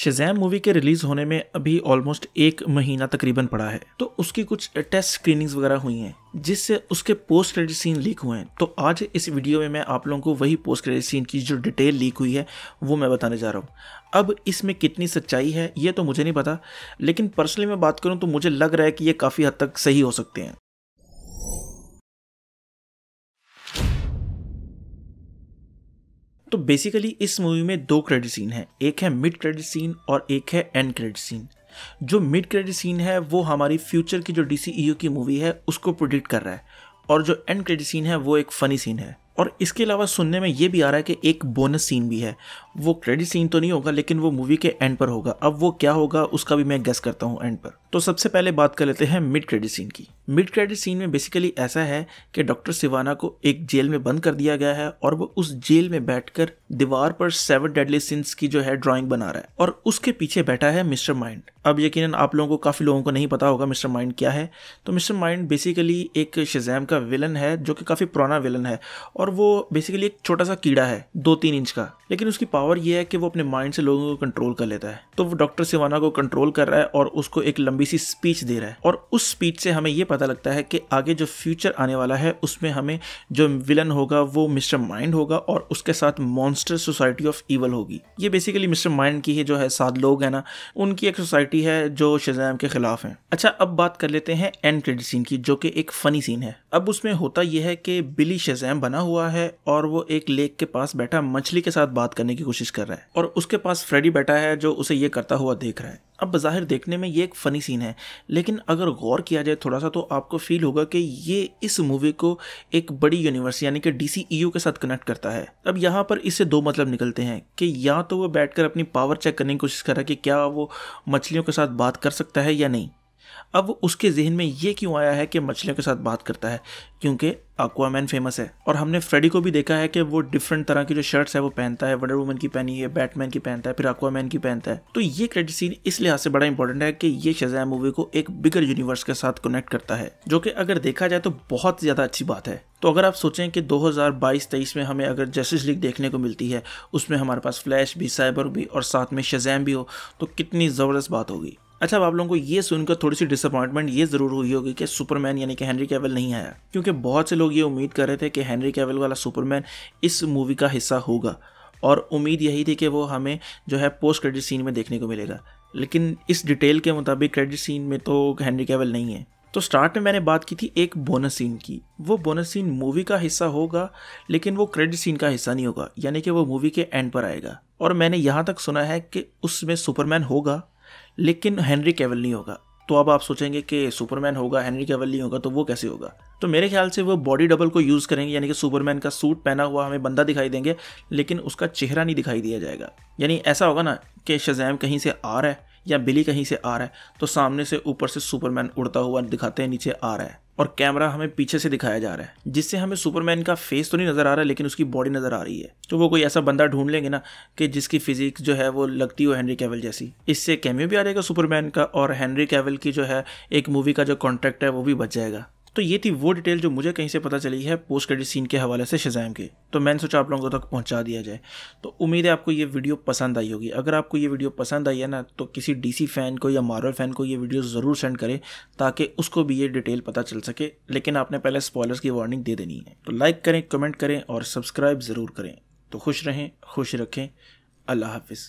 Shazam movie के release होने में अभी ऑलमोस्ट 1 महीना तकरीबन पड़ा है, तो उसकी कुछ टेस्ट स्क्रीनिंग्स वगैरह हुई हैं जिससे उसके पोस्ट क्रेडिट सीन लीक हुए हैं। तो आज इस वीडियो में मैं आप लोगों को वही पोस्ट क्रेडिट सीन की जो डिटेल लीक हुई है वो मैं बताने जा रहा हूँ। अब इसमें कितनी सच्चाई है ये तो मुझे नहीं पता, लेकिन पर्सनली मैं बात करूँ तो मुझे लग रहा है कि ये काफ़ी हद तक सही हो सकते हैं। तो बेसिकली इस मूवी में 2 क्रेडिट सीन हैं, एक है मिड क्रेडिट सीन और एक है एंड क्रेडिट सीन। जो मिड क्रेडिट सीन है वो हमारी फ्यूचर की जो डीसीईयू की मूवी है उसको प्रेडिक्ट कर रहा है, और जो एंड क्रेडिट सीन है वो एक फ़नी सीन है। और इसके अलावा सुनने में ये भी आ रहा है कि एक बोनस सीन भी है, वो क्रेडिट सीन तो नहीं होगा लेकिन वो मूवी के एंड पर होगा। अब वो क्या होगा उसका भी मैं गेस करता हूँ एंड पर। तो सबसे पहले बात कर लेते हैं मिड क्रेडिट सीन की। मिड क्रेडिट सीन में बेसिकली ऐसा है कि डॉक्टर सिवाना को एक जेल में बंद कर दिया गया है और वो उस जेल में बैठकर दीवार पर 7 डेडली सिंस की जो है ड्राइंग बना रहा है, और उसके पीछे बैठा है मिस्टर माइंड। अब यकीनन आप लोगों को, काफ़ी लोगों को नहीं पता होगा मिस्टर माइंड क्या है। तो मिस्टर माइंड बेसिकली एक शज़ैम का विलन है जो कि काफ़ी पुराना विलन है, और वो बेसिकली एक छोटा सा कीड़ा है 2-3 इंच का, लेकिन उसकी पावर ये है कि वो अपने माइंड से लोगों को कंट्रोल कर लेता है। तो वो डॉक्टर सिवाना को कंट्रोल कर रहा है और उसको एक लंबी सी स्पीच दे रहा है, और उस स्पीच से हमें ये पता लगता है कि आगे जो फ्यूचर आने वाला है उसमें हमें जो विलन होगा वो मिस्टर माइंड होगा और उसके साथ मॉन्स्टर सोसाइटी ऑफ ईवल होगी। ये बेसिकली मिस्टर माइंड की ही जो है 7 लोग हैं ना, उनकी एक सोसाइटी है जो शज़ैम के खिलाफ है। अच्छा, अब बात कर लेते हैं एंड क्रेडिट सीन की, जो कि एक फनी सीन है। अब उसमें होता यह है कि बिली शज़ैम बना हुआ है और वो एक लेक के पास बैठा मछली के साथ बात करने की कोशिश कर रहा है, और उसके पास फ्रेडी बैठा है जो उसे ये करता हुआ देख रहा है। अब बज़ाहिर देखने में ये एक फ़नी सीन है, लेकिन अगर गौर किया जाए थोड़ा सा तो आपको फील होगा कि ये इस मूवी को एक बड़ी यूनिवर्स यानी कि डीसीईयू के साथ कनेक्ट करता है। अब यहाँ पर इससे 2 मतलब निकलते हैं कि या तो वो बैठकर अपनी पावर चेक करने की कोशिश कर रहा है कि क्या वो मछलियों के साथ बात कर सकता है या नहीं। अब उसके जहन में ये क्यों आया है कि मछलियों के साथ बात करता है, क्योंकि एक्वामैन फेमस है, और हमने फ्रेडी को भी देखा है कि वो डिफरेंट तरह की जो शर्ट्स है वो पहनता है। वंडर वुमन की पहनी है, बैटमैन की पहनता है, फिर एक्वामैन की पहनता है। तो ये क्रेडिट सीन इस लिहाज से बड़ा इंपॉर्टेंट है कि ये शज़ैम मूवी को एक बिगर यूनिवर्स के साथ कनेक्ट करता है, जो कि अगर देखा जाए तो बहुत ज़्यादा अच्छी बात है। तो अगर आप सोचें कि 2022-23 में हमें अगर जस्टिस लीग देखने को मिलती है, उसमें हमारे पास फ्लैश भी, साइबर भी और साथ में शज़ैम भी हो, तो कितनी ज़बरदस्त बात होगी। अच्छा, अब आप लोगों को ये सुनकर थोड़ी सी डिसअपॉइंटमेंट ये ज़रूर हुई होगी कि सुपरमैन यानी कि हेनरी कैविल नहीं आया, क्योंकि बहुत से लोग ये उम्मीद कर रहे थे कि हेनरी कैविल वाला सुपरमैन इस मूवी का हिस्सा होगा, और उम्मीद यही थी कि वो हमें जो है पोस्ट क्रेडिट सीन में देखने को मिलेगा। लेकिन इस डिटेल के मुताबिक क्रेडिट सीन में तो हेनरी कैविल नहीं है। तो स्टार्ट में मैंने बात की थी एक बोनस सीन की, वो बोनस सीन मूवी का हिस्सा होगा लेकिन वो क्रेडिट सीन का हिस्सा नहीं होगा, यानी कि वो मूवी के एंड पर आएगा। और मैंने यहाँ तक सुना है कि उसमें सुपरमैन होगा लेकिन हेनरी कैविल नहीं होगा। तो अब आप सोचेंगे कि सुपरमैन होगा, हेनरी कैविल नहीं होगा, तो वो कैसे होगा? तो मेरे ख्याल से वो बॉडी डबल को यूज़ करेंगे, यानी कि सुपरमैन का सूट पहना हुआ हमें बंदा दिखाई देंगे लेकिन उसका चेहरा नहीं दिखाई दिया जाएगा। यानी ऐसा होगा ना कि शज़ैम कहीं से आ रहा है या बिली कहीं से आ रहा है, तो सामने से ऊपर से सुपरमैन उड़ता हुआ दिखाते हैं नीचे आ रहा है, और कैमरा हमें पीछे से दिखाया जा रहा है, जिससे हमें सुपरमैन का फेस तो नहीं नज़र आ रहा है लेकिन उसकी बॉडी नज़र आ रही है। तो वो कोई ऐसा बंदा ढूंढ लेंगे ना कि जिसकी फिजिक्स जो है वो लगती हो हेनरी कैविल जैसी। इससे कैमियो भी आ जाएगा सुपरमैन का, और हेनरी कैविल की जो है एक मूवी का जो कॉन्ट्रैक्ट है वो भी बच जाएगा। तो ये थी वो डिटेल जो मुझे कहीं से पता चली है पोस्ट क्रेडिट सीन के हवाले से शज़ैम के, तो मैंने सोचा आप लोगों तक पहुंचा दिया जाए। तो उम्मीद है आपको ये वीडियो पसंद आई होगी। अगर आपको ये वीडियो पसंद आई है ना, तो किसी डीसी फ़ैन को या मार्वल फ़ैन को ये वीडियो ज़रूर सेंड करें ताकि उसको भी ये डिटेल पता चल सके, लेकिन आपने पहले स्पॉयलर्स की वार्निंग दे देनी है। तो लाइक करें, कमेंट करें और सब्सक्राइब ज़रूर करें। तो खुश रहें, खुश रखें। अल्लाह हाफिज़।